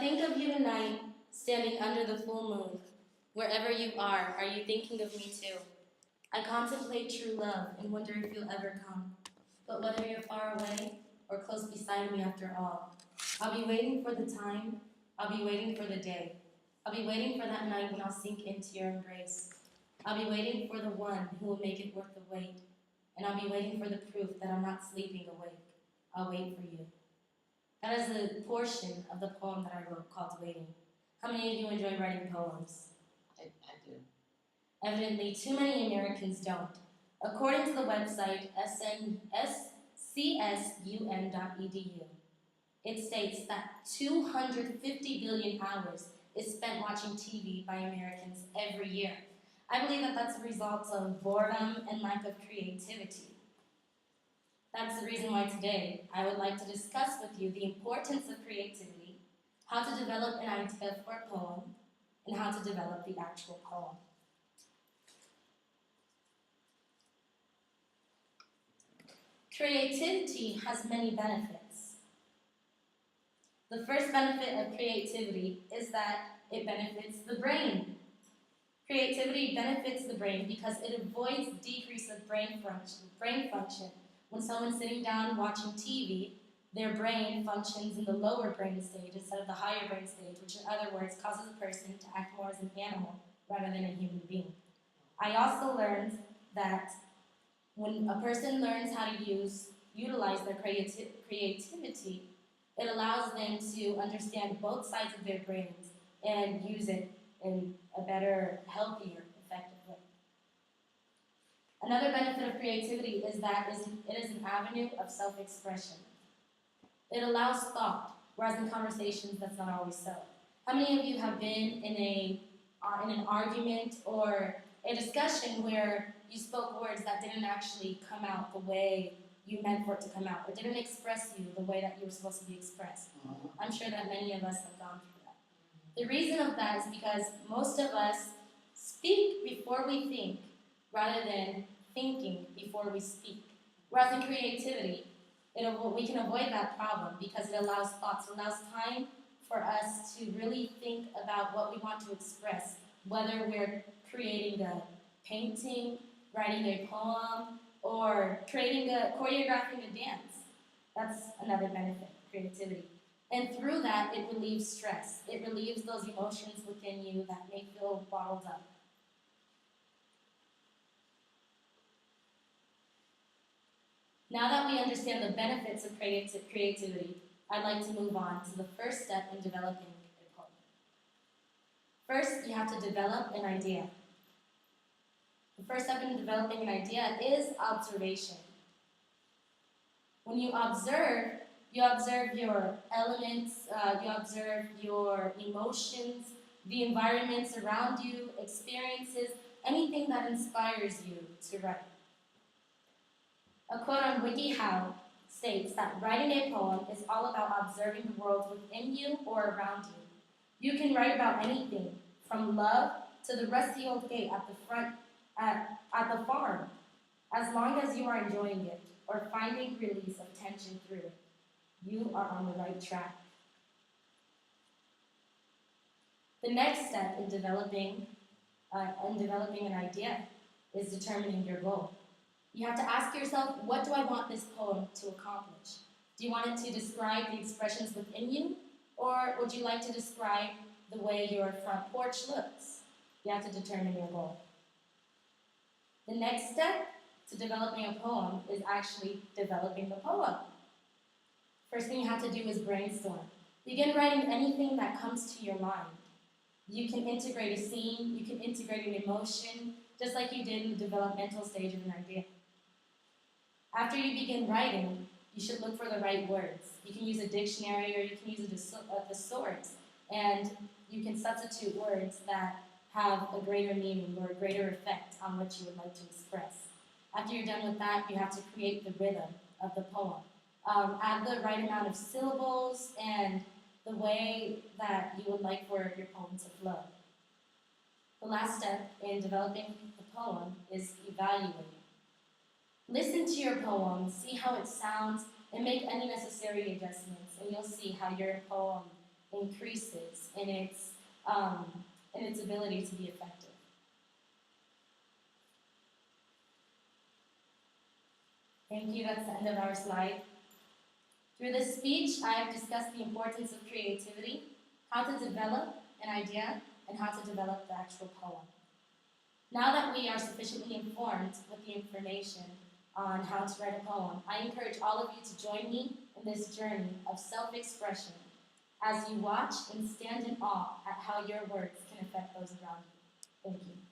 think of you tonight, standing under the full moon, wherever you are you thinking of me too? I contemplate true love and wonder if you'll ever come. But whether you're far away or close beside me after all, I'll be waiting for the time, I'll be waiting for the day. I'll be waiting for that night when I'll sink into your embrace. I'll be waiting for the one who will make it worth the wait. And I'll be waiting for the proof that I'm not sleeping awake. I'll wait for you. That is a portion of the poem that I wrote called Waiting. How many of you enjoy writing poems? I do. Evidently, too many Americans don't. According to the website csun.edu, it states that 250 billion hours is spent watching TV by Americans every year. I believe that that's a result of boredom and lack of creativity. That's the reason why today I would like to discuss with you the importance of creativity, how to develop an idea for a poem, and how to develop the actual poem. Creativity has many benefits. The first benefit of creativity is that it benefits the brain. Creativity benefits the brain because it avoids decrease of brain function. When someone's sitting down watching TV, their brain functions in the lower brain stage instead of the higher brain stage, which in other words causes a person to act more as an animal rather than a human being. I also learned that when a person learns how to utilize their creativity, it allows them to understand both sides of their brains and use it in a better, healthier, effective way. Another benefit of creativity is that it is an avenue of self-expression. It allows thought, whereas in conversations that's not always so. How many of you have been in an argument or a discussion where you spoke words that didn't actually come out the way you meant for it to come out, or didn't express you the way that you were supposed to be expressed? I'm sure that many of us have gone through that. The reason of that is because most of us speak before we think, rather than thinking before we speak. Whereas in creativity, we can avoid that problem because it allows thoughts, it allows time for us to really think about what we want to express, whether we're creating a painting, writing a poem, or choreographing a dance. That's another benefit of creativity. And through that, it relieves stress. It relieves those emotions within you that may feel bottled up. Now that we understand the benefits of creativity, I'd like to move on to the first step in developing a poem. First, you have to develop an idea. The first step in developing an idea is observation. When you observe your elements, you observe your emotions, the environments around you, experiences, anything that inspires you to write. A quote on WikiHow states that writing a poem is all about observing the world within you or around you. You can write about anything, from love to the rusty old gate at the front at the farm, as long as you are enjoying it or finding release of tension through it. You are on the right track. The next step in developing an idea is determining your goal. You have to ask yourself, what do I want this poem to accomplish? Do you want it to describe the expressions within you, or would you like to describe the way your front porch looks? You have to determine your goal. The next step to developing a poem is actually developing the poem. First thing you have to do is brainstorm. Begin writing anything that comes to your mind. You can integrate a scene, you can integrate an emotion, just like you did in the developmental stage of an idea. After you begin writing, you should look for the right words. You can use a dictionary or you can use a thesaurus, and you can substitute words that have a greater meaning or a greater effect on what you would like to express. After you're done with that, you have to create the rhythm of the poem. Add the right amount of syllables and the way that you would like for your poem to flow. The last step in developing the poem is evaluating. Listen to your poem, see how it sounds, and make any necessary adjustments, and you'll see how your poem increases in its ability to be effective. Thank you. That's the end of our slide. Through this speech, I have discussed the importance of creativity, how to develop an idea, and how to develop the actual poem. Now that we are sufficiently informed with the information on how to write a poem, I encourage all of you to join me in this journey of self-expression as you watch and stand in awe at how your words can affect those around you. Thank you.